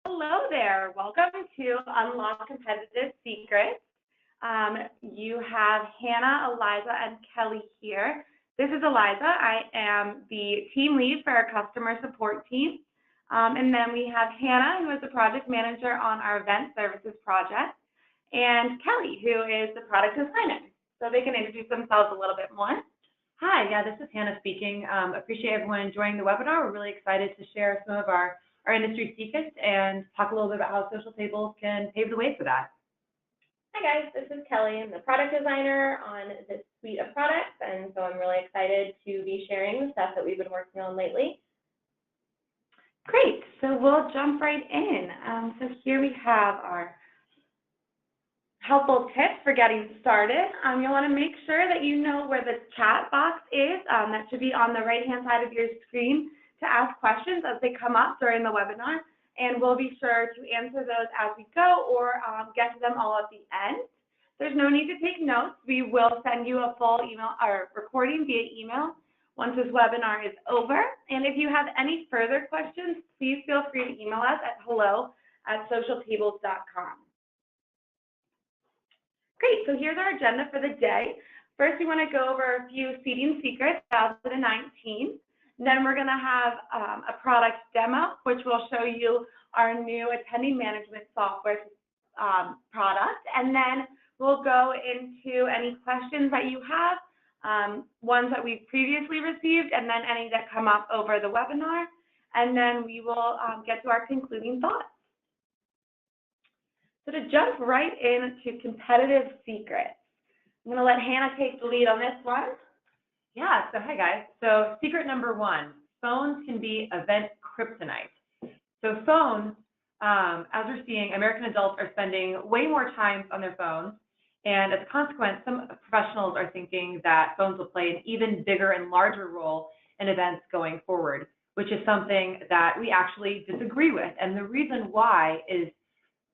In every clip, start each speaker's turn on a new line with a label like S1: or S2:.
S1: Hello there. Welcome to Unlock Competitive Secrets. You have Hannah, Eliza, and Kelly here. This is Eliza. I am the team lead for our customer support team. And then we have Hannah, who is the project manager on our event services project, and Kelly, who is the product designer. So they can introduce themselves a little bit more.
S2: Hi, this is Hannah speaking. Appreciate everyone joining the webinar. We're really excited to share some of our industry secrets and talk a little bit about how social tables can pave the way for that.
S3: Hi guys, this is Kelly. I'm the product designer on this suite of products, and so I'm really excited to be sharing the stuff that we've been working on lately.
S1: Great, so we'll jump right in. So here we have our helpful tips for getting started. You'll want to make sure that you know where the chat box is. That should be on the right-hand side of your screen to ask questions as they come up during the webinar, and we'll be sure to answer those as we go or get to them all at the end. There's no need to take notes. We will send you a full email or recording via email once this webinar is over. And if you have any further questions, please feel free to email us at hello@socialtables.com. Great, so here's our agenda for the day. First, we want to go over a few seating secrets 2019. Then we're going to have a product demo, which will show you our new attendee management software product. And then we'll go into any questions that you have, ones that we've previously received, and then any that come up over the webinar. And then we will get to our concluding thoughts. So to jump right into competitive secrets, I'm going to let Hannah take the lead on this one.
S2: Yeah, so hi guys. So secret number one, phones can be event kryptonite. So phones, as we're seeing, American adults are spending way more time on their phones. And as a consequence, some professionals are thinking that phones will play an even bigger and larger role in events going forward, which is something that we actually disagree with. And the reason why is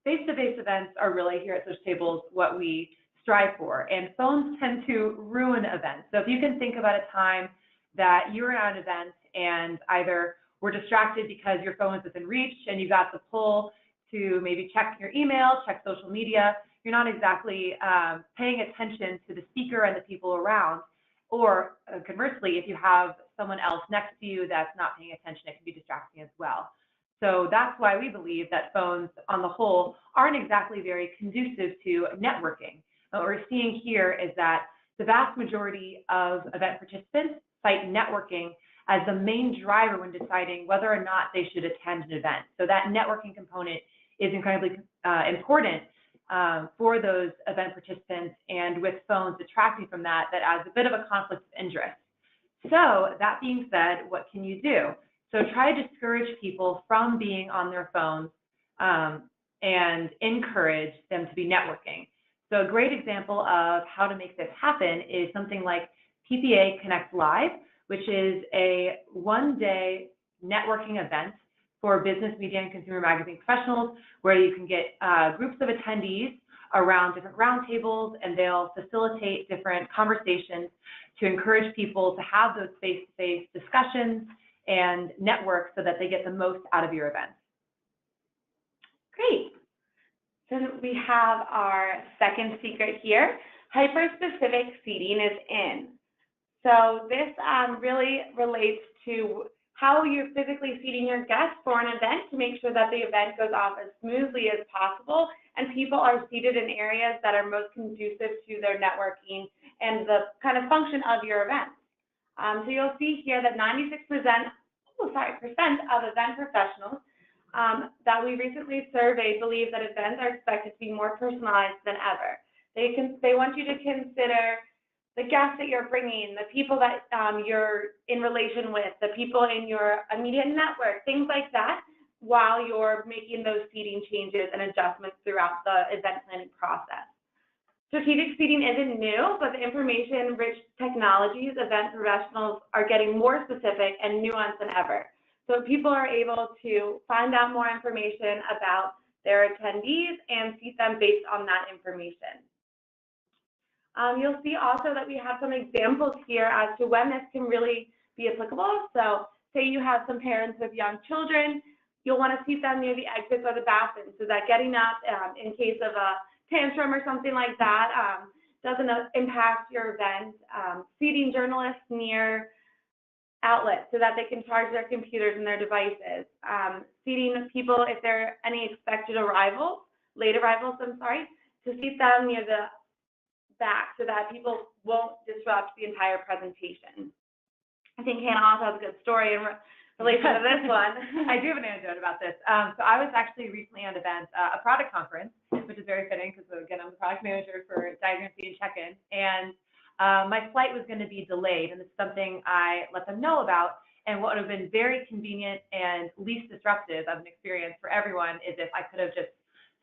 S2: face-to-face events are really here at Social Tables what we strive for, and phones tend to ruin events. So if you can think about a time that you were at an event and either were distracted because your phone was within reach and you got the pull to maybe check your email, check social media, you're not exactly paying attention to the speaker and the people around, or conversely, if you have someone else next to you that's not paying attention, it can be distracting as well. So that's why we believe that phones on the whole aren't exactly very conducive to networking. What we're seeing here is that the vast majority of event participants cite networking as the main driver when deciding whether or not they should attend an event. So that networking component is incredibly important for those event participants, and with phones detracting from that, that adds a bit of a conflict of interest. So that being said, what can you do? So try to discourage people from being on their phones and encourage them to be networking. So a great example of how to make this happen is something like PPA Connect Live, which is a one-day networking event for business, media, and consumer magazine professionals, where you can get groups of attendees around different roundtables, and they'll facilitate different conversations to encourage people to have those face-to-face discussions and network so that they get the most out of your event.
S1: Great. So we have our second secret here. Hyper-specific seating is in. So this really relates to how you're physically seating your guests for an event to make sure that the event goes off as smoothly as possible and people are seated in areas that are most conducive to their networking and the kind of function of your event. So you'll see here that 96% of event professionals that we recently surveyed believe that events are expected to be more personalized than ever. They want you to consider the guests that you're bringing, the people that you're in relation with, the people in your immediate network, things like that, while you're making those seating changes and adjustments throughout the event planning process. Strategic seating isn't new, but the information-rich technologies, event professionals are getting more specific and nuanced than ever. So people are able to find out more information about their attendees and seat them based on that information. You'll see also that we have some examples here as to when this can really be applicable. So say you have some parents with young children, you'll want to seat them near the exits or the bathrooms so that getting up in case of a tantrum or something like that doesn't impact your event. Seating journalists near outlets so that they can charge their computers and their devices. Seating people, if there are any expected arrivals, late arrivals, to seat them near the back so that people won't disrupt the entire presentation. I think Hannah also has a good story in relation to this one.
S2: I do have an anecdote about this. So I was actually recently at an event, a product conference, which is very fitting because, again, I'm the product manager for Diagram Seat and Check-In, and my flight was going to be delayed, and it's something I let them know about. And what would have been very convenient and least disruptive of an experience for everyone is if I could have just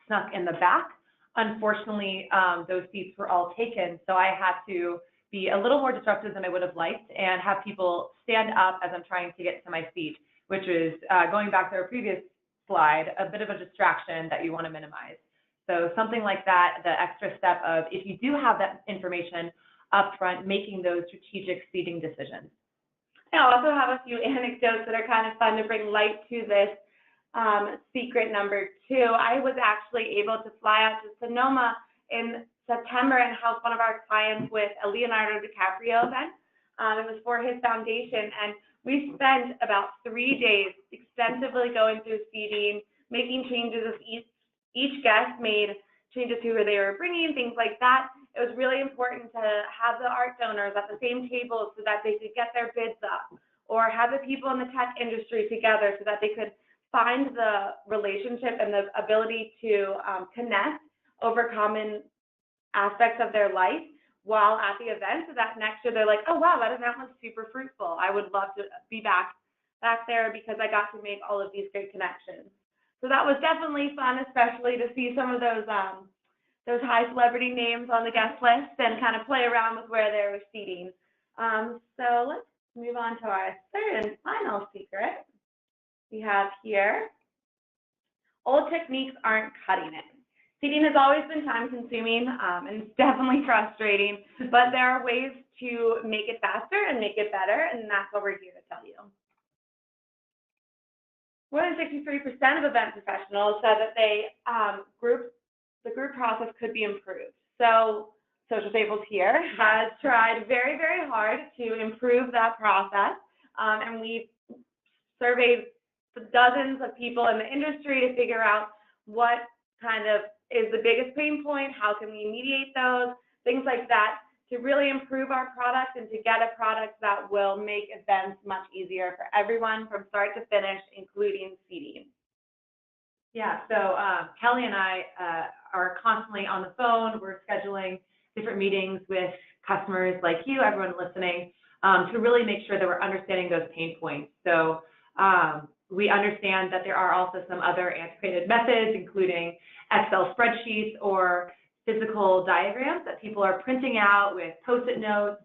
S2: snuck in the back. Unfortunately, those seats were all taken, so I had to be a little more disruptive than I would have liked and have people stand up as I'm trying to get to my seat, which is, going back to our previous slide, a bit of a distraction that you want to minimize. So something like that, the extra step of, if you do have that information up front, making those strategic seating decisions.
S1: I also have a few anecdotes that are kind of fun to bring light to this secret number 2. I was actually able to fly out to Sonoma in September and help one of our clients with a Leonardo DiCaprio event. It was for his foundation, and we spent about 3 days extensively going through seating, making changes as each guest made changes to who they were bringing, things like that. It was really important to have the art donors at the same table so that they could get their bids up, or have the people in the tech industry together so that they could find the relationship and the ability to connect over common aspects of their life while at the event, so that next year they're like, oh wow, that event was super fruitful. I would love to be back there because I got to make all of these great connections. So that was definitely fun, especially to see some of those high celebrity names on the guest list and kind of play around with where they were seating. So let's move on to our third and final secret. We have here, old techniques aren't cutting it. Seating has always been time-consuming, and it's definitely frustrating, but there are ways to make it faster and make it better, and that's what we're here to tell you. More than 63% of event professionals said that the group process could be improved. So Social Tables here has tried very, very hard to improve that process, and we've surveyed dozens of people in the industry to figure out what kind of is the biggest pain point, how can we mediate those, things like that, to really improve our product and to get a product that will make events much easier for everyone from start to finish, including seating.
S2: Yeah, so Kelly and I are constantly on the phone. We're scheduling different meetings with customers like you, everyone listening, to really make sure that we're understanding those pain points. So we understand that there are also some other antiquated methods, including Excel spreadsheets or physical diagrams that people are printing out with Post-it notes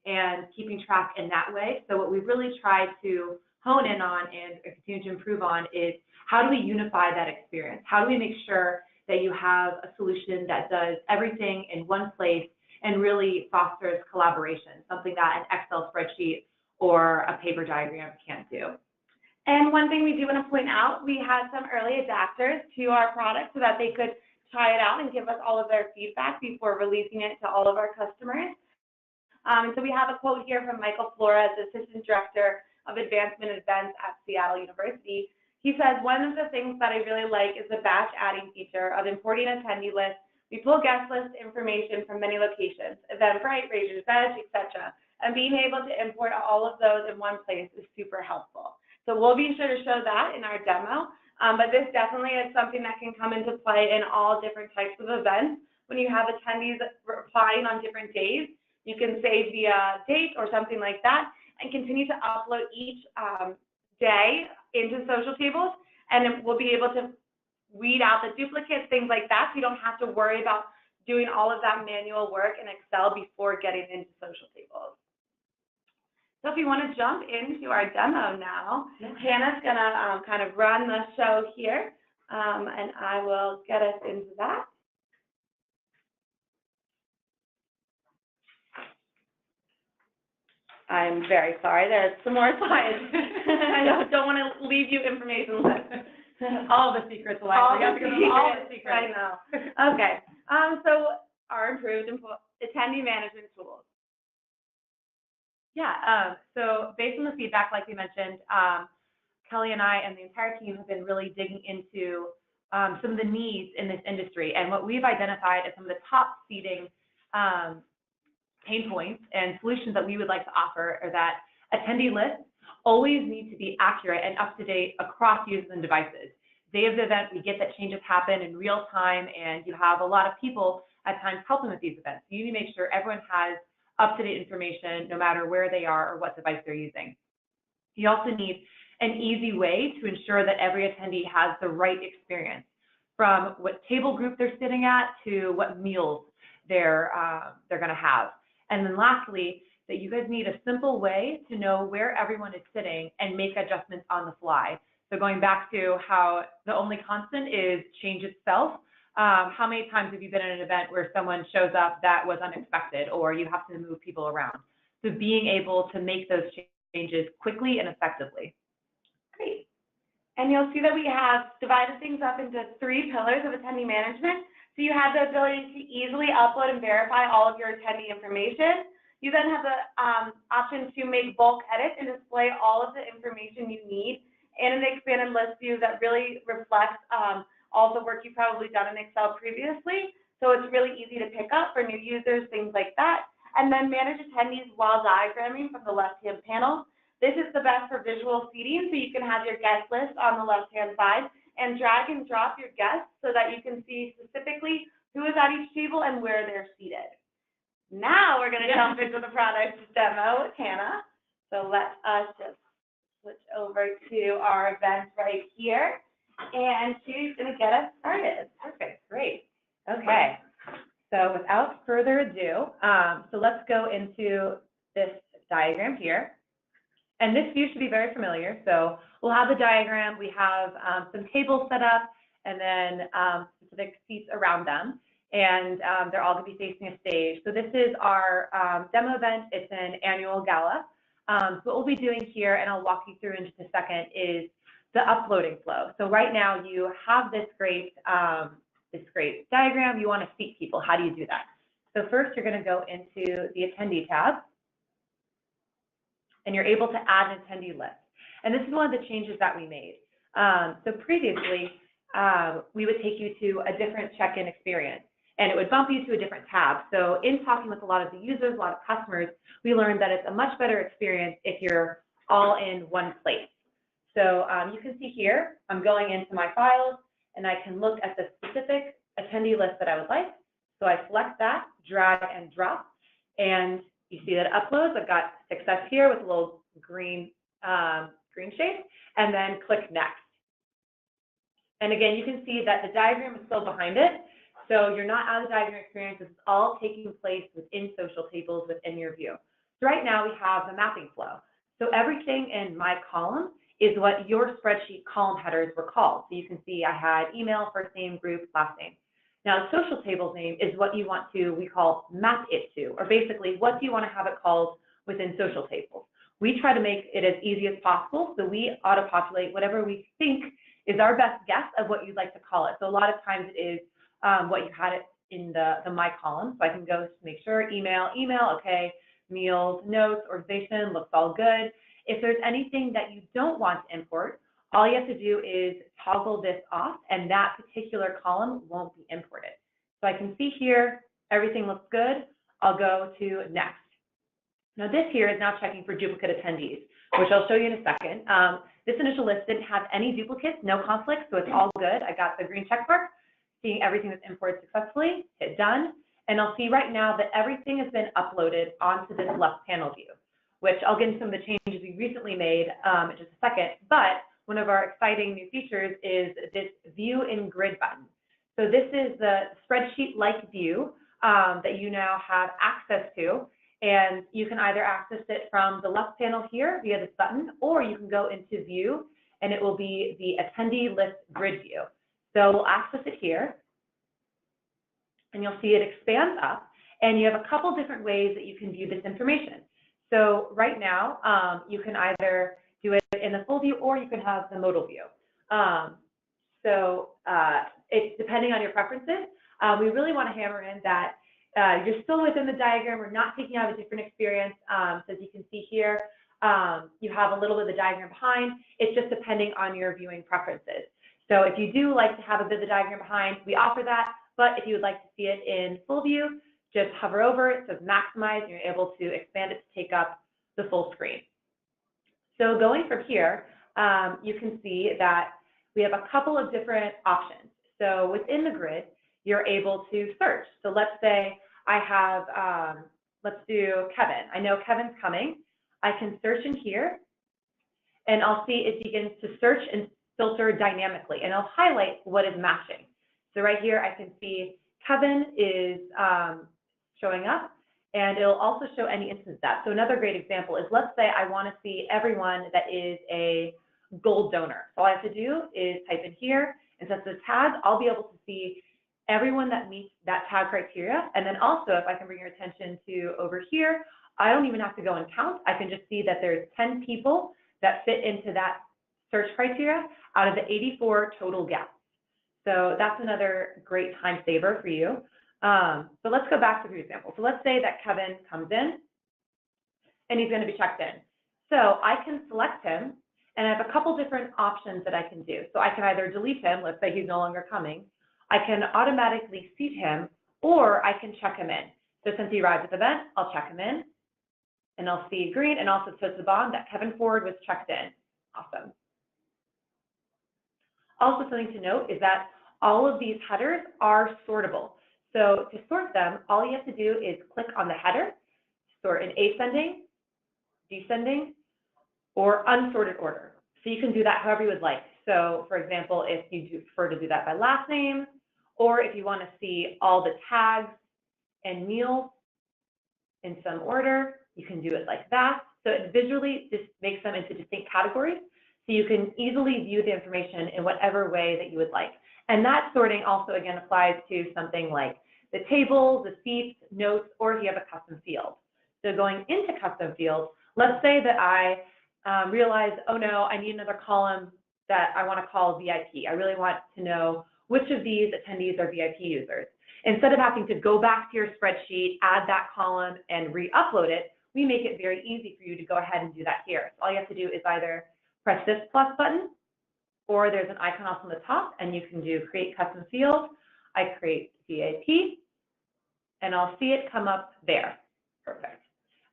S2: and keeping track in that way. So what we've really tried to hone in on and continue to improve on is, how do we unify that experience? How do we make sure that you have a solution that does everything in one place and really fosters collaboration, something that an Excel spreadsheet or a paper diagram can't do?
S1: And one thing we do want to point out, we had some early adapters to our product so that they could try it out and give us all of their feedback before releasing it to all of our customers. So we have a quote here from Michael Flores, Assistant Director of Advancement Events at Seattle University. He says, one of the things that I really like is the batch adding feature of importing attendee lists. We pull guest list information from many locations, Eventbrite, Raiser's Edge, etc. And being able to import all of those in one place is super helpful. So we'll be sure to show that in our demo, but this definitely is something that can come into play in all different types of events. When you have attendees replying on different days, you can save via date or something like that and continue to upload each day into Social Tables, and we'll be able to weed out the duplicates, things like that, so you don't have to worry about doing all of that manual work in Excel before getting into Social Tables. So if you want to jump into our demo now, Hannah's going to kind of run the show here, and I will get us into that. I'm very sorry. There's some more slides. I don't want to leave you information less.
S2: All the secrets, Alexa. You have to give them all the secrets.
S1: I know. Okay. So our improved attendee management tools.
S2: Yeah. So based on the feedback, like we mentioned, Kelly and I and the entire team have been really digging into some of the needs in this industry, and what we've identified as some of the top seating pain points and solutions that we would like to offer are that attendee lists always need to be accurate and up to date across users and devices. Day of the event, we get that changes happen in real time, and you have a lot of people at times helping with these events. So you need to make sure everyone has up-to-date information no matter where they are or what device they're using. You also need an easy way to ensure that every attendee has the right experience, from what table group they're sitting at to what meals they're going to have. And then lastly, that you guys need a simple way to know where everyone is sitting and make adjustments on the fly. So going back to how the only constant is change itself, how many times have you been at an event where someone shows up that was unexpected or you have to move people around? So being able to make those changes quickly and effectively.
S1: Great. And you'll see that we have divided things up into 3 pillars of attendee management. So you have the ability to easily upload and verify all of your attendee information. You then have the option to make bulk edits and display all of the information you need in an expanded list view that really reflects all the work you've probably done in Excel previously. So it's really easy to pick up for new users, things like that. And then manage attendees while diagramming from the left-hand panel. This is the best for visual seating, so you can have your guest list on the left-hand side and drag and drop your guests so that you can see specifically who is at each table and where they're seated. Now we're going to jump into the product demo with Hannah. So let us just switch over to our event right here, and she's going to get us started.
S2: Perfect, great. Okay, so without further ado, so let's go into this diagram here. And this view should be very familiar. So we'll have the diagram, we have some tables set up, and then specific seats around them. And they're all going to be facing a stage. So this is our demo event. It's an annual gala. So what we'll be doing here, and I'll walk you through in just a second, is the uploading flow. So right now you have this great diagram. You want to seat people. How do you do that? So first you're going to go into the attendee tab, and you're able to add an attendee list. And this is one of the changes that we made. So previously, we would take you to a different check-in experience, and it would bump you to a different tab. So in talking with a lot of the users, a lot of customers, we learned that it's a much better experience if you're all in one place. So you can see here, I'm going into my files, and I can look at the specific attendee list that I would like. So I select that, drag and drop, and you see that it uploads. I've got success here with a little green shape, and then click next. And again, you can see that the diagram is still behind it. So you're not out of the diagram experience. It's all taking place within social tables within your view. So right now we have the mapping flow. So everything in my column is what your spreadsheet column headers were called. So you can see I had email, first name, group, last name. Now the social table's name is what you want to, we call map it to, or basically what do you want to have it called within social tables. We try to make it as easy as possible. So we auto-populate whatever we think is our best guess of what you'd like to call it. So a lot of times it is what you had it in the my column. So I can go to make sure email, okay, meals, notes, organization, looks all good. If there's anything that you don't want to import, all you have to do is toggle this off, and that particular column won't be imported. So I can see here, everything looks good. I'll go to next. Now this here is now checking for duplicate attendees, which I'll show you in a second. This initial list didn't have any duplicates, no conflicts, so it's all good. I got the green check mark, seeing everything that's imported successfully, hit done, and I'll see right now that everything has been uploaded onto this left panel view, which I'll get into some of the changes we recently made in just a second, but one of our exciting new features is this view in grid button. So this is the spreadsheet-like view that you now have access to, and you can either access it from the left panel here via this button, or you can go into view, and it will be the attendee list grid view. So we'll access it here, and you'll see it expands up, and you have a couple different ways that you can view this information. So right now, you can either do it in the full view, or you can have the modal view. So it's depending on your preferences. We really want to hammer in that you're still within the diagram. We're not taking out a different experience. So as you can see here, you have a little bit of the diagram behind. It's just depending on your viewing preferences. So if you do like to have a bit of the diagram behind, we offer that. But if you would like to see it in full view, just hover over it, so maximize, and you're able to expand it to take up the full screen. So going from here, you can see that we have a couple of different options. So within the grid, you're able to search. So let's say I have, let's do Kevin. I know Kevin's coming. I can search in here, and I'll see it begins to search and filter dynamically, and I'll highlight what is matching. So right here, I can see Kevin is showing up, and it'll also show any instance of that. So another great example is, let's say I want to see everyone that is a gold donor. So all I have to do is type in here, and since the tag, I'll be able to see everyone that meets that tag criteria. And then also, if I can bring your attention to over here, I don't even have to go and count. I can just see that there's 10 people that fit into that search criteria out of the 84 total gaps. So that's another great time saver for you. So let's go back to the example. So let's say that Kevin comes in and he's going to be checked in. So I can select him, and I have a couple different options that I can do. So I can either delete him, let's say he's no longer coming. I can automatically seat him, or I can check him in. So since he arrived at the event, I'll check him in, and I'll see green, and also shows the bond that Kevin Ford was checked in. Awesome. Also, something to note is that all of these headers are sortable. So to sort them, all you have to do is click on the header, sort in ascending, descending, or unsorted order. So you can do that however you would like. So for example, if you do prefer to do that by last name, or if you want to see all the tags and meals in some order, you can do it like that. So it visually just makes them into distinct categories, so you can easily view the information in whatever way that you would like. And that sorting also, again, applies to something like the tables, the seats, notes, or if you have a custom field. So going into custom fields, let's say that I realize, oh no, I need another column that I want to call VIP. I really want to know which of these attendees are VIP users. Instead of having to go back to your spreadsheet, add that column, and re-upload it, we make it very easy for you to go ahead and do that here. So all you have to do is either press this plus button, or there's an icon off on the top, and you can do create custom field. I create VIP, and I'll see it come up there. Perfect.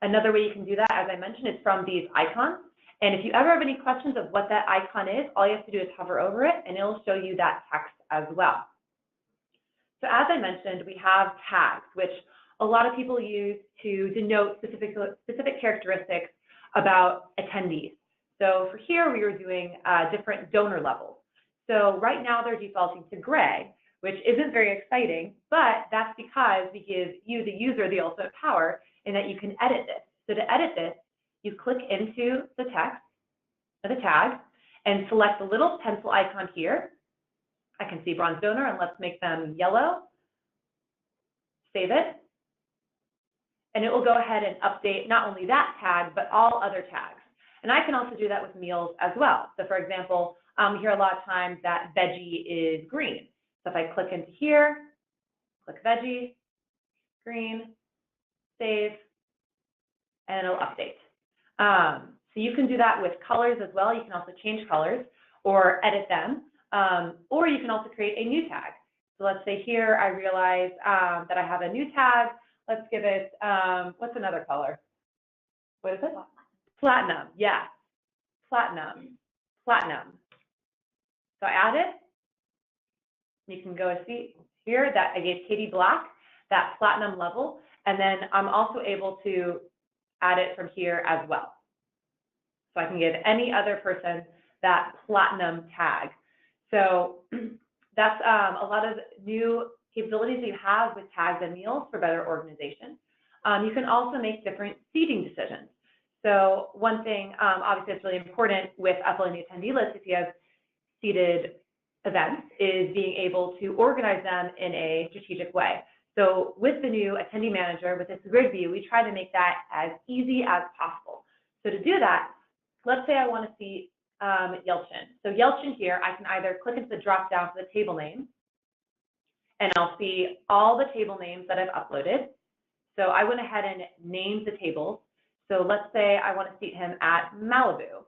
S2: Another way you can do that, as I mentioned, is from these icons. And if you ever have any questions of what that icon is, all you have to do is hover over it, and it'll show you that text as well. So as I mentioned, we have tags, which a lot of people use to denote specific characteristics about attendees. So for here, we were doing different donor levels. So right now, they're defaulting to gray, which isn't very exciting, but that's because we give you, the user, the ultimate power in that you can edit this. So to edit this, you click into the text of the tag and select the little pencil icon here. I can see bronze donor, and let's make them yellow. Save it. And it will go ahead and update not only that tag, but all other tags. And I can also do that with meals as well. So for example, we hear a lot of times that veggie is green. So if I click into here, click veggie, green, save, and it'll update. So you can do that with colors as well. You can also change colors or edit them, or you can also create a new tag. So let's say here I realize that I have a new tag. Let's give it, what's another color? What is it? Platinum, yeah, platinum. So I add it. You can go see here that I gave Katie Black that platinum level, and then I'm also able to add it from here as well. So I can give any other person that platinum tag. So that's a lot of new capabilities you have with tags and meals for better organization. You can also make different seating decisions. So one thing, obviously, that's really important with uploading the attendee list if you have seated events is being able to organize them in a strategic way. So with the new attendee manager, with this grid view, we try to make that as easy as possible. So to do that, let's say I want to see Yelchin. So Yelchin here, I can either click into the drop down for the table name, and I'll see all the table names that I've uploaded. So I went ahead and named the tables. So let's say I want to seat him at Malibu.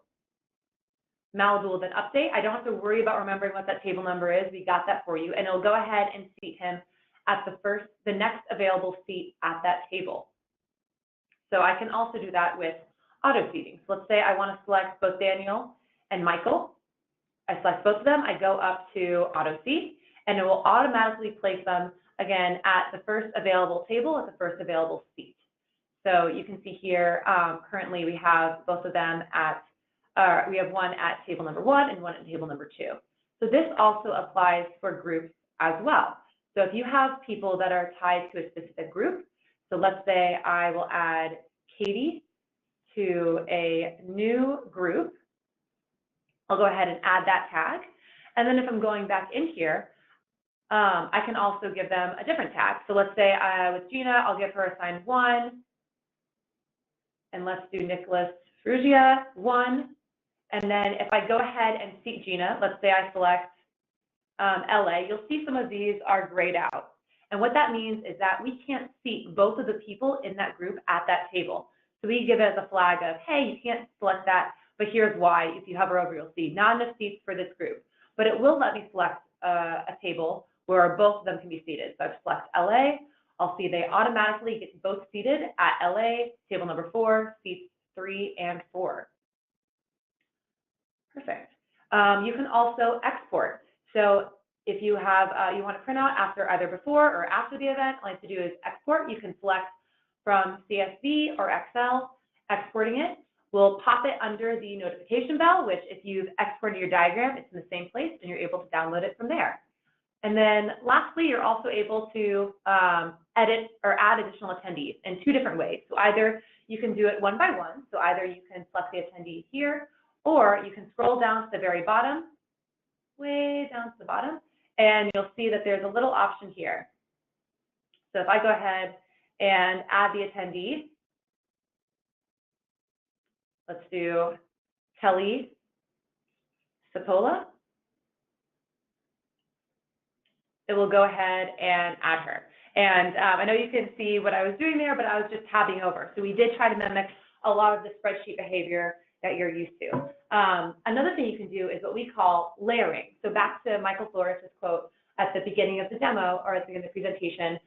S2: Malibu will then update. I don't have to worry about remembering what that table number is. We got that for you. And it'll go ahead and seat him at the next available seat at that table. So I can also do that with auto seating. So let's say I want to select both Daniel and Michael. I select both of them. I go up to auto seat, and it will automatically place them again at the first available table at the first available seat. So you can see here, currently we have both of them at, we have one at table number 1 and one at table number 2. So this also applies for groups as well. So if you have people that are tied to a specific group, so let's say I will add Katie to a new group. I'll go ahead and add that tag. And then if I'm going back in here, I can also give them a different tag. So let's say with Gina, I'll give her assigned 1. And let's do Nicholas Ferrugia 1. And then if I go ahead and seat Gina, let's say I select LA, you'll see some of these are grayed out. And what that means is that we can't seat both of the people in that group at that table. So we give it as a flag of, hey, you can't select that, but here's why. If you hover over, you'll see not enough seats for this group. But it will let me select a table where both of them can be seated. So I select LA. I'll see they automatically get both seated at LA, table number 4, seats 3 and 4. Perfect. You can also export. So if you have, you want to print out after either before or after the event, all you have to do is export. You can select from CSV or Excel. Exporting it will pop it under the notification bell, which if you've exported your diagram, it's in the same place and you're able to download it from there. And then lastly, you're also able to edit or add additional attendees in 2 different ways. So either you can do it one by one. So either you can select the attendee here, or you can scroll down to the very bottom, way down to the bottom, and you'll see that there's a little option here. So if I go ahead and add the attendee, let's do Kelly Sapola. It will go ahead and add her. And I know you can see what I was doing there, but I was just tabbing over. So we did try to mimic a lot of the spreadsheet behavior that you're used to. Another thing you can do is what we call layering. So back to Michael Flores' quote at the beginning of the demo or at the end of the presentation,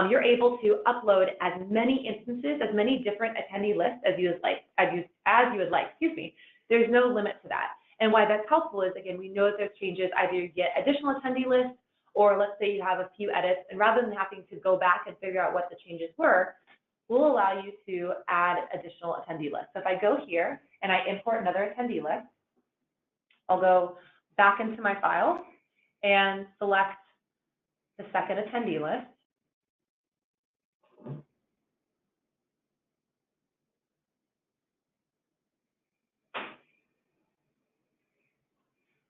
S2: you're able to upload as many instances, as many different attendee lists as you would like, excuse me. There's no limit to that. And why that's helpful is, again, we know that there's changes, either you get additional attendee lists, or let's say you have a few edits, and rather than having to go back and figure out what the changes were, we'll allow you to add additional attendee lists. So if I go here and I import another attendee list, I'll go back into my file and select the second attendee list.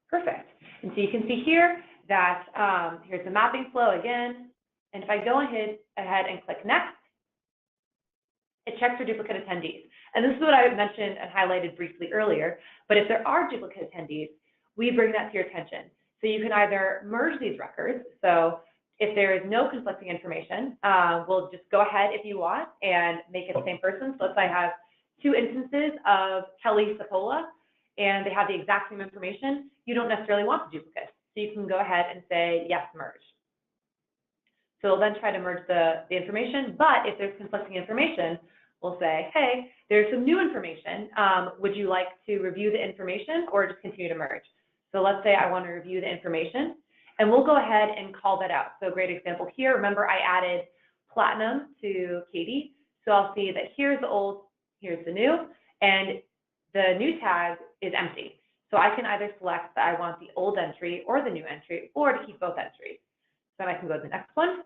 S2: Perfect. And so you can see here that here's the mapping flow again. And if I go ahead and click next, it checks for duplicate attendees. And this is what I mentioned and highlighted briefly earlier, but if there are duplicate attendees, we bring that to your attention. So you can either merge these records. So if there is no conflicting information, we'll just go ahead if you want and make it the same person. So let's say I have 2 instances of Kelly Sapola, and they have the exact same information. You don't necessarily want the duplicate. So you can go ahead and say, yes, merge. So we'll then try to merge the information, but if there's conflicting information, we'll say, hey, there's some new information. Would you like to review the information or just continue to merge? So let's say I want to review the information, and we'll go ahead and call that out. So a great example here, remember I added platinum to Katie. So I'll see that here's the old, here's the new, and the new tag is empty. So I can either select that I want the old entry or the new entry, or to keep both entries. Then I can go to the next one.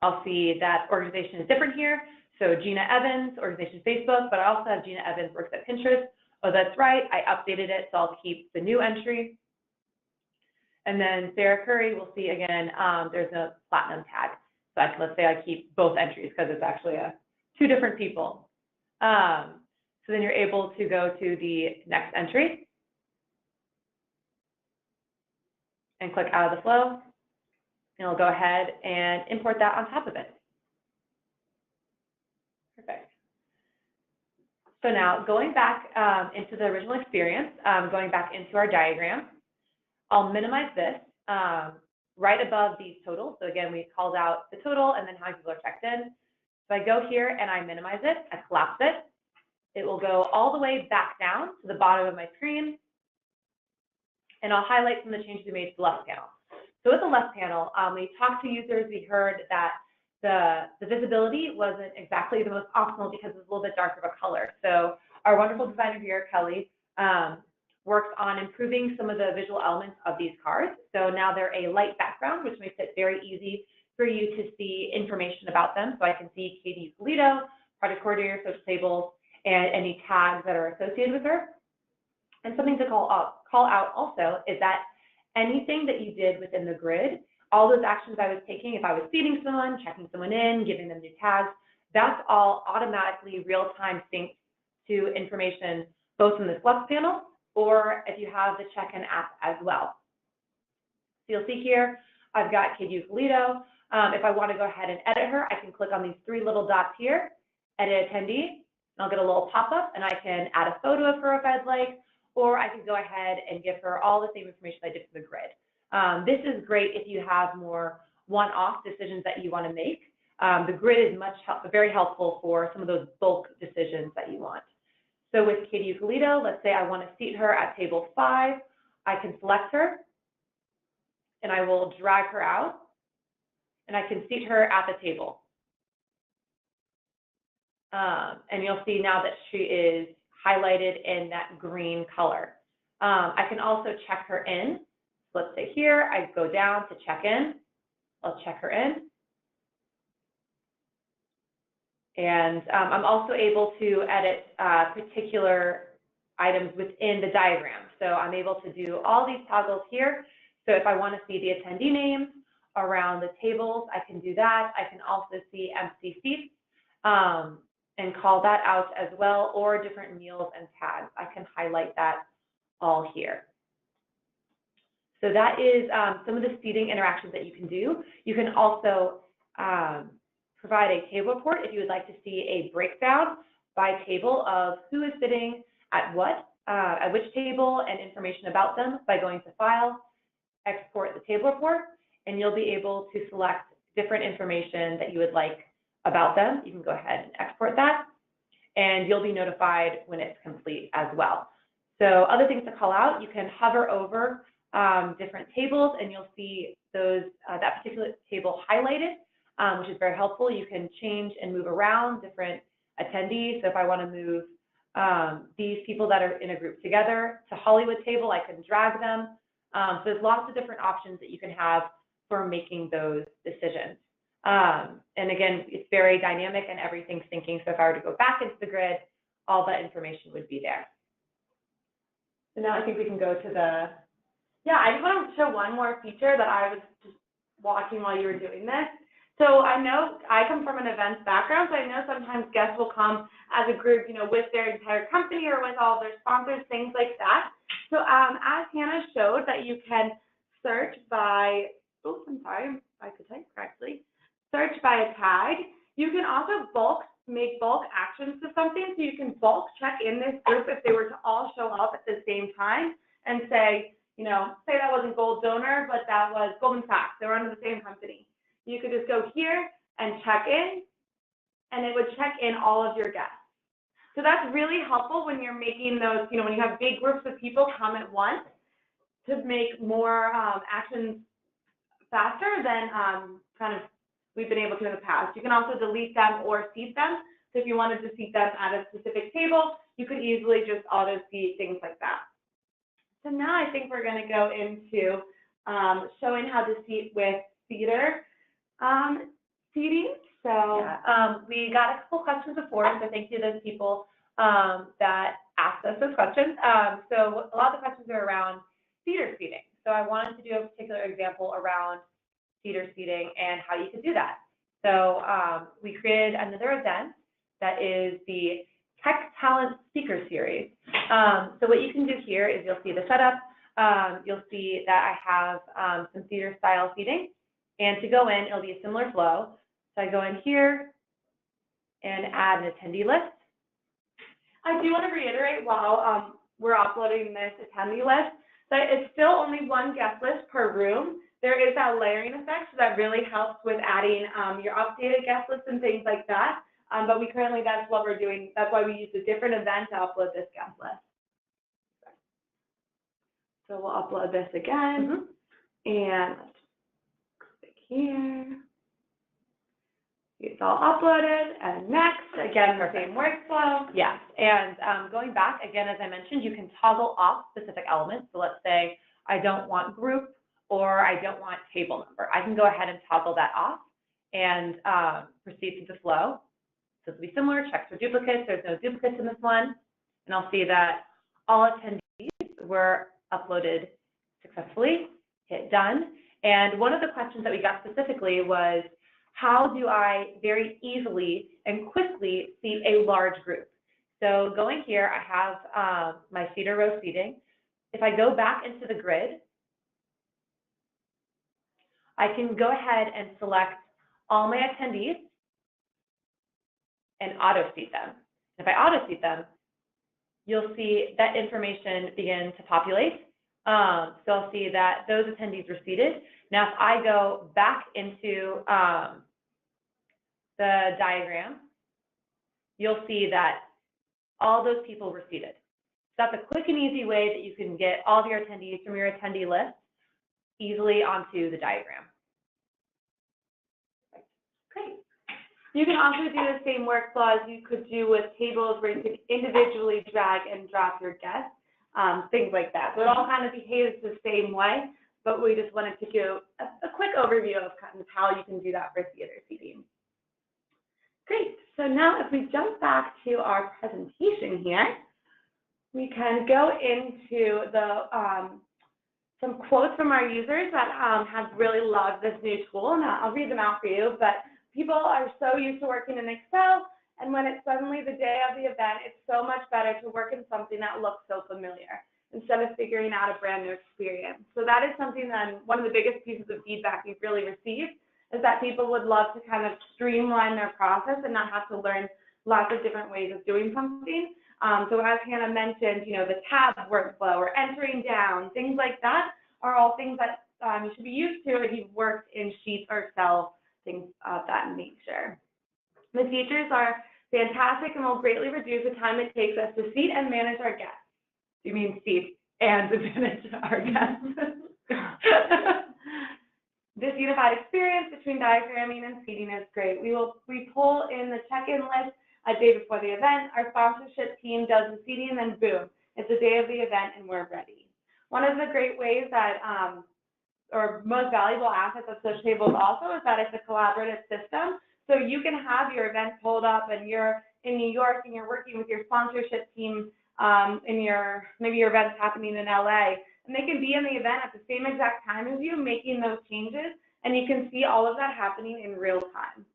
S2: I'll see that organization is different here. So Gina Evans, organization Facebook, but I also have Gina Evans works at Pinterest. Oh, that's right, I updated it, so I'll keep the new entry. And then Sarah Curry, we'll see again, there's a platinum tag. So let's say I keep both entries because it's actually 2 different people. So then you're able to go to the next entry. and click out of the flow, and I'll go ahead and import that on top of it. Perfect. So now going back into the original experience, going back into our diagram, I'll minimize this right above these totals. So again, we called out the total and then how many people are checked in. So I go here and I minimize it, I collapse it. It will go all the way back down to the bottom of my screen. And I'll highlight some of the changes we made to the left panel. So with the left panel, we talked to users, we heard that the visibility wasn't exactly the most optimal because it's a little bit darker of a color. So our wonderful designer here, Kelly, works on improving some of the visual elements of these cards. So now they're a light background, which makes it very easy for you to see information about them. So I can see Katie Polito, project coordinator, social tables, and any tags that are associated with her. And something to call out also is that anything that you did within the grid, all those actions I was taking, if I was seating someone, checking someone in, giving them new tags, that's all automatically real-time synced to information both in the Flex panel or if you have the check-in app as well. So you'll see here, I've got Katie Polito. If I want to go ahead and edit her, I can click on these three little dots here, edit attendee, and I'll get a little pop-up, and I can add a photo of her if I'd like, or I can go ahead and give her all the same information I did for the grid. This is great if you have more one-off decisions that you want to make. The grid is very helpful for some of those bulk decisions that you want. So with Katie Polito, let's say I want to seat her at table 5. I can select her, and I will drag her out, and I can seat her at the table. And you'll see now that she is highlighted in that green color. I can also check her in. Let's say here, I go down to check in. I'll check her in. And I'm also able to edit particular items within the diagram. So I'm able to do all these toggles here. So if I want to see the attendee names around the tables, I can do that. I can also see empty seats and call that out as well, or different meals and tags. I can highlight that all here. So that is some of the seating interactions that you can do. You can also provide a table report if you would like to see a breakdown by table of who is sitting at what, at which table, and information about them by going to File, Export the table report, and you'll be able to select different information that you would like about them. You can go ahead and export that, and you'll be notified when it's complete as well. So other things to call out, you can hover over different tables, and you'll see those that particular table highlighted, which is very helpful. You can change and move around different attendees. So if I want to move these people that are in a group together to Hollywood table, I can drag them. So there's lots of different options that you can have for making those decisions. And again, it's very dynamic and everything's syncing. So if I were to go back into the grid, all that information would be there. So now I think we can go to the,
S1: I just want to show one more feature that I was just watching while you were doing this. So I know I come from an events background, so I know sometimes guests will come as a group, with their entire company or with all their sponsors, things like that. So as Hannah showed that you can search by, I could type correctly, search by a tag. You can also make bulk actions to something, so you can bulk check in this group if they were to all show up at the same time and say, say that wasn't Gold Donor, but that was Goldman Sachs. They were under the same company. You could just go here and check in, and it would check in all of your guests. So that's really helpful when you're making those, when you have big groups of people come at once, to make more actions faster than we've been able to in the past. You can also delete them or seat them. So if you wanted to seat them at a specific table, you could easily just auto-seat, things like that. So now I think we're going to go into showing how to seat with theater seating. So
S2: we got a couple questions before, so thank you to those people that asked us those questions. So a lot of the questions are around theater seating. So I wanted to do a particular example around theater seating and how you could do that. So we created another event that is the Tech Talent Speaker Series. So what you can do here is you'll see the setup. you'll see that I have some theater style seating. And to go in, it'll be a similar flow. So I go in here and add an attendee list.
S1: I do want to reiterate while we're uploading this attendee list that it's still only one guest list per room. There is that layering effect, so that really helps with adding your updated guest list and things like that. But we currently, that's what we're doing. That's why we use a different event to upload this guest list. So we'll upload this again, and let's click here. It's all uploaded, and next, again, the same workflow.
S2: Yes, and going back, again, as I mentioned, you can toggle off specific elements. So let's say I don't want group or I don't want table number. I can go ahead and toggle that off and proceed through the flow. So it'll be similar, check for duplicates. There's no duplicates in this one. And I'll see that all attendees were uploaded successfully. Hit done. And one of the questions that we got specifically was, how do I very easily and quickly seat a large group? So going here, I have my feeder row seating. If I go back into the grid, I can go ahead and select all my attendees and auto seat them. If I auto seat them, you'll see that information begin to populate. So I'll see that those attendees were seated. Now, if I go back into the diagram, you'll see that all those people were seated. So that's a quick and easy way that you can get all of your attendees from your attendee list easily onto the diagram.
S1: Great. You can also do the same workflow as you could do with tables where you could individually drag and drop your guests, things like that. So it all kind of behaves the same way, but we just wanted to give a quick overview of kind of how you can do that for theater seating. Great. So now if we jump back to our presentation here, we can go into the some quotes from our users that have really loved this new tool, and I'll read them out for you. But people are so used to working in Excel, and when it's suddenly the day of the event, it's so much better to work in something that looks so familiar instead of figuring out a brand new experience. So that is something that one of the biggest pieces of feedback we've really received is that people would love to kind of streamline their process and not have to learn lots of different ways of doing something. So as Hannah mentioned, you know, the tab workflow or entering down, things like that are all things that you should be used to if you've worked in Sheets or Excel, things of that nature. The features are fantastic and will greatly reduce the time it takes us to seat and manage our guests. You mean seat and manage our guests. This unified experience between diagramming and seating is great. We pull in the check-in list a day before the event. Our sponsorship team does the seating, and then boom, it's the day of the event and we're ready. One of the great ways that, or most valuable assets of Social Tables also is that it's a collaborative system. So you can have your event pulled up and you're in New York and you're working with your sponsorship team maybe your event's happening in LA, and they can be in the event at the same exact time as you, making those changes, and you can see all of that happening in real time.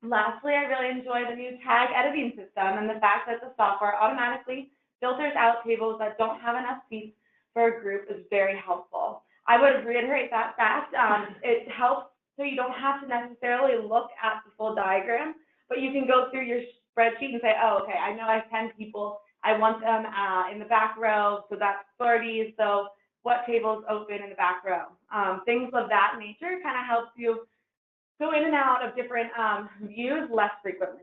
S1: Lastly, I really enjoy the new tag editing system and the fact that the software automatically filters out tables that don't have enough seats for a group is very helpful. I would reiterate that fact. It helps so you don't have to necessarily look at the full diagram, but you can go through your spreadsheet and say, oh, okay, I know I have 10 people. I want them in the back row, so that's 30. So what tables open in the back row? Things of that nature kind of helps you go in and out of different views less frequently.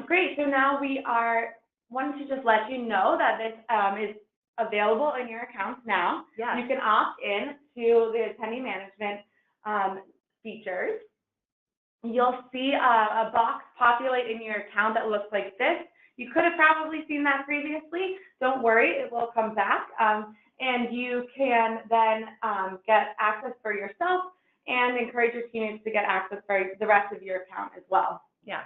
S1: Great, so now we are wanting to just let you know that this is available in your accounts now.
S2: Yes.
S1: You can opt in to the attendee management features. You'll see a box populate in your account that looks like this. You could have probably seen that previously. Don't worry, it will come back. And you can then get access for yourself and encourage your teammates to get access for the rest of your account as well.
S2: Yeah.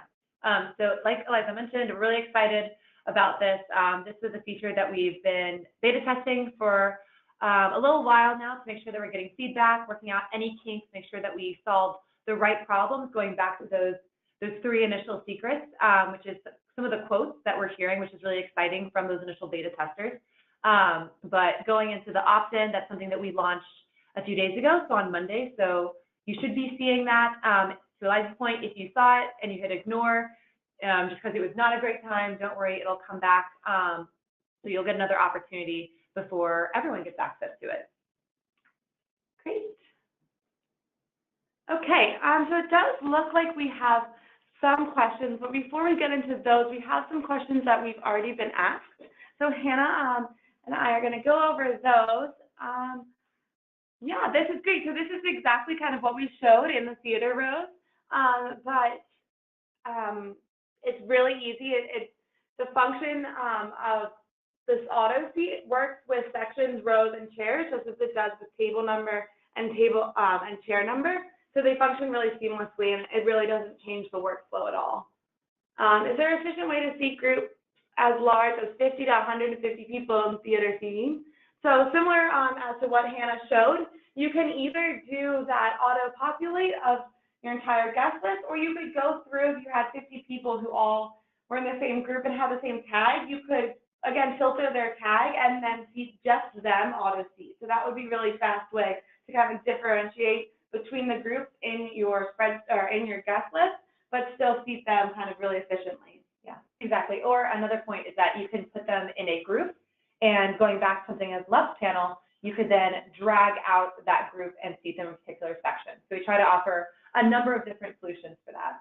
S2: So like Eliza mentioned, we're really excited about this. This is a feature that we've been beta testing for a little while now to make sure that we're getting feedback, working out any kinks, make sure that we solve the right problems, going back to those those 3 initial secrets, which is some of the quotes that we're hearing, which is really exciting from those initial beta testers. But going into the opt-in, that's something that we launched a few days ago, so on Monday. So you should be seeing that. To Eliza's point, if you saw it and you hit ignore, just because it was not a great time, don't worry, it'll come back. So you'll get another opportunity before everyone gets access to it.
S1: Great. Okay, so it does look like we have some questions, but before we get into those, we have some questions that we've already been asked. So Hannah and I are going to go over those. Yeah, this is great. So this is exactly kind of what we showed in the theater rows, but it's really easy. The function of this auto seat works with sections, rows, and chairs, just as it does with table number and chair number. So they function really seamlessly, and it really doesn't change the workflow at all. Is there an efficient way to seat groups as large as 50 to 150 people in theater seating? So similar as to what Hannah showed, you can either do that auto-populate of your entire guest list, or you could go through, if you had 50 people who all were in the same group and have the same tag, you could, again, filter their tag and then seat just them auto-seat. So that would be a really fast way to kind of differentiate between the groups in your in your guest list, but still seat them kind of really efficiently.
S2: Yeah, exactly. Or another point is that you can put them in a group, and going back to something as left panel, you could then drag out that group and seat them in a particular section. So we try to offer a number of different solutions for that.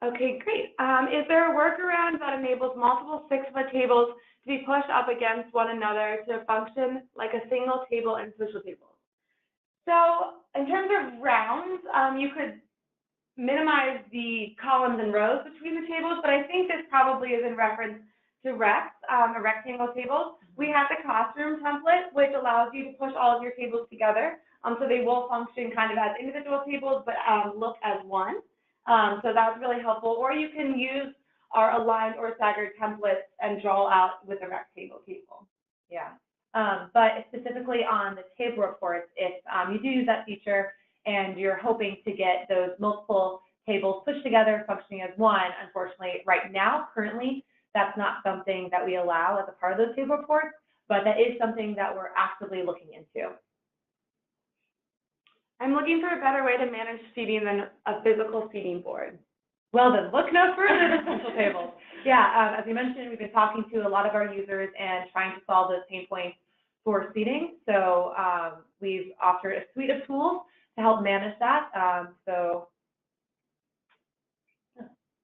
S1: Okay, great. Is there a workaround that enables multiple 6-foot tables to be pushed up against one another to function like a single table and social tables? So in terms of rounds, you could minimize the columns and rows between the tables, but I think this probably is in reference to recs, a rectangle table. We have the classroom template, which allows you to push all of your tables together. So they will function kind of as individual tables, but look as one. So that's really helpful. Or you can use our aligned or staggered templates and draw out with a rectangle table.
S2: Yeah. But specifically on the table reports, if you do use that feature and you're hoping to get those multiple tables pushed together, functioning as one, unfortunately, right now, currently, that's not something that we allow as a part of those table reports, but that is something that we're actively looking into.
S1: I'm looking for a better way to manage seating than a physical seating board.
S2: Well, then look no further than social tables. Yeah, as we mentioned, we've been talking to a lot of our users and trying to solve those pain points for seating. So we've offered a suite of tools to help manage that.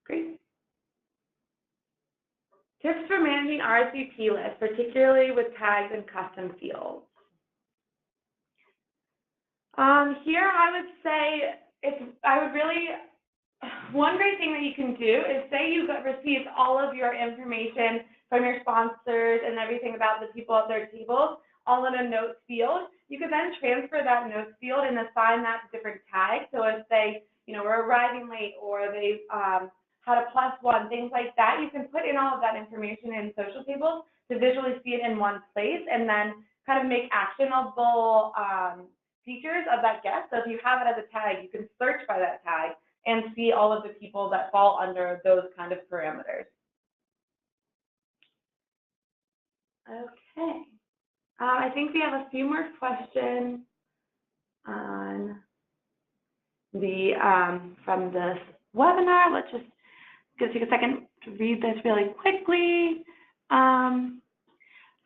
S1: Great. Tips for managing RSVP lists, particularly with tags and custom fields. Here I would say one great thing that you can do is say you received all of your information from your sponsors and everything about the people at their tables, all in a notes field. You could then transfer that notes field and assign that to different tags. So if they, were arriving late, or they had a +1, things like that, you can put in all of that information in social tables to visually see it in one place, and then kind of make actionable features of that guest. So if you have it as a tag, you can search by that tag and see all of the people that fall under those kind of parameters. Okay. I think we have a few more questions on the from this webinar. Let's just take a second to read this really quickly.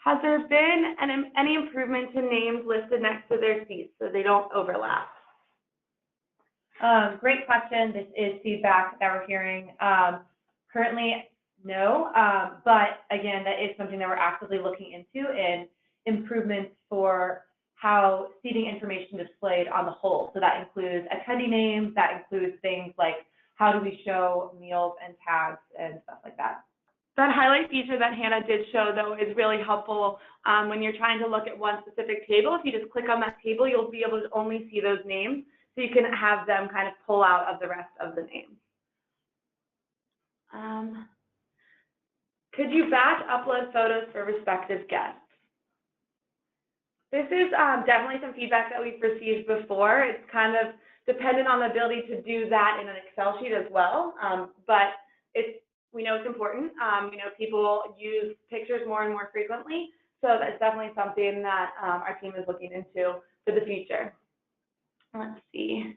S1: Has there been any improvement to names listed next to their seats so they don't overlap?
S2: Great question. This is feedback that we're hearing. Currently, no, but again, that is something that we're actively looking into, and improvements for how seating information is displayed on the whole. So that includes attendee names, that includes things like how do we show meals and tags and stuff like that.
S1: That highlight feature that Hannah did show, though, is really helpful when you're trying to look at one specific table. If you just click on that table, you'll be able to only see those names, so you can have them kind of pull out of the rest of the names. Could you batch upload photos for respective guests? This is definitely some feedback that we've received before. It's kind of dependent on the ability to do that in an Excel sheet as well. But we know it's important. People use pictures more and more frequently, so that's definitely something that our team is looking into for the future. Let's see.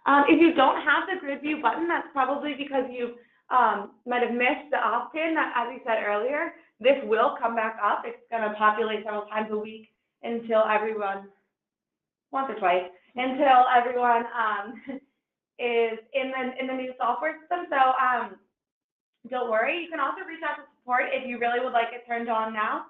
S1: If you don't have the grid view button, that's probably because you might have missed the opt-in. As we said earlier, this will come back up. It's going to populate several times a week until everyone, once or twice, until everyone is in the new software system. So don't worry. You can also reach out to support if you really would like it turned on now,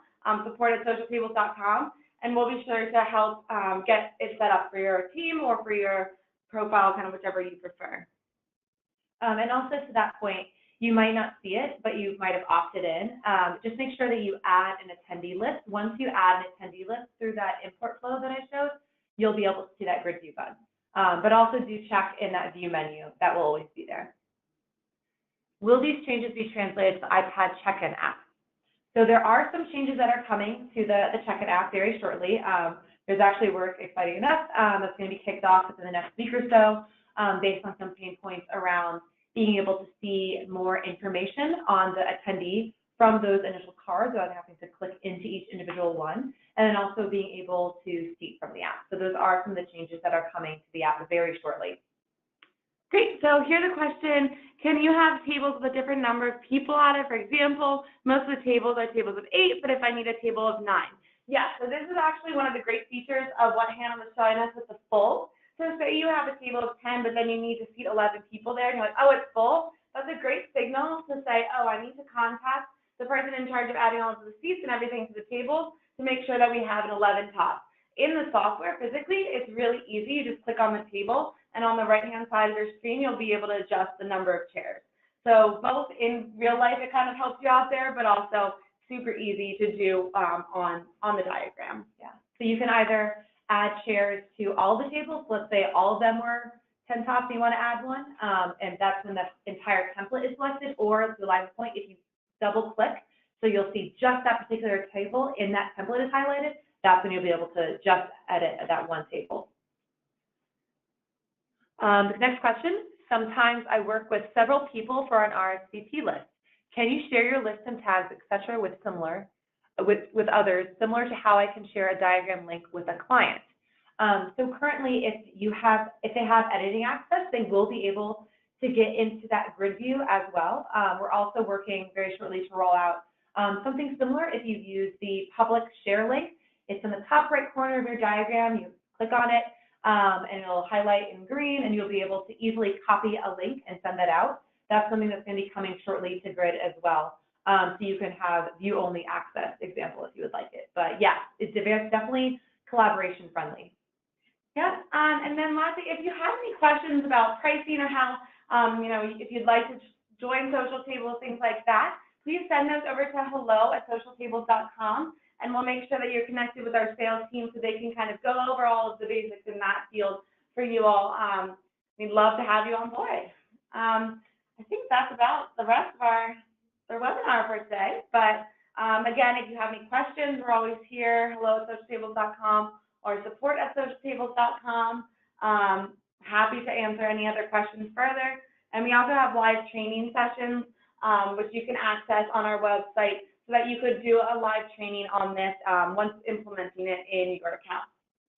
S1: support@socialtables.com, and we'll be sure to help get it set up for your team or for your profile, kind of whichever you prefer.
S2: And also to that point, you might not see it, but you might have opted in. Just make sure that you add an attendee list. Once you add an attendee list through that import flow that I showed, you'll be able to see that grid view button. But also do check in that view menu. That will always be there. Will these changes be translated to the iPad check-in app? So there are some changes that are coming to the check-in app very shortly. There's actually work, exciting enough, that's going to be kicked off within the next week or so, based on some pain points around being able to see more information on the attendee from those initial cards without having to click into each individual one, and then also being able to seat from the app. So those are some of the changes that are coming to the app very shortly.
S1: Great, so here's a question. Can you have tables with a different number of people on it? For example, most of the tables are tables of 8, but if I need a table of 9. Yeah, so this is actually one of the great features of what Hannah was showing us with the full. So say you have a table of 10, but then you need to seat 11 people there, and you're like, oh, it's full. That's a great signal to say, oh, I need to contact the person in charge of adding all of the seats and everything to the table to make sure that we have an 11 top. In the software, physically, it's really easy. You just click on the table, and on the right-hand side of your screen, you'll be able to adjust the number of chairs. So both in real life, it kind of helps you out there, but also super easy to do on the diagram.
S2: Yeah. So you can either add chairs to all the tables. Let's say all of them were 10 tops, you want to add one, and that's when the entire template is selected, or the live point, if you double click, so you'll see just that particular table in that template is highlighted, that's when you'll be able to just edit that one table. The next question, sometimes I work with several people for an RSVP list. Can you share your list and tags, etc. with others, similar to how I can share a diagram link with a client? So currently, if they have editing access, they will be able to get into that grid view as well. We're also working very shortly to roll out something similar. If you use the public share link, it's in the top right corner of your diagram. You click on it, and it'll highlight in green, and you'll be able to easily copy a link and send that out. That's something that's going to be coming shortly to Grid as well. So you can have view-only access example if you would like it. But yeah, it's definitely collaboration friendly.
S1: Yep. And then lastly, if you have any questions about pricing or how, if you'd like to join social tables, things like that, please send those over to hello@socialtables.com, and we'll make sure that you're connected with our sales team so they can kind of go over all of the basics in that field for you all. We'd love to have you on board. I think that's about the rest of our webinar for today. But again, if you have any questions, we're always here, hello@socialtables.com or support@socialtables.com. Happy to answer any other questions further. And we also have live training sessions, which you can access on our website so that you could do a live training on this once implementing it in your account.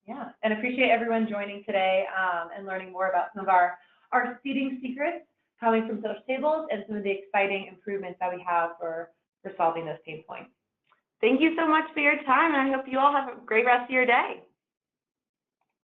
S2: Yeah, and appreciate everyone joining today and learning more about some of our seating secrets coming from social tables and some of the exciting improvements that we have for solving those pain points.
S1: Thank you so much for your time, and I hope you all have a great rest of your day.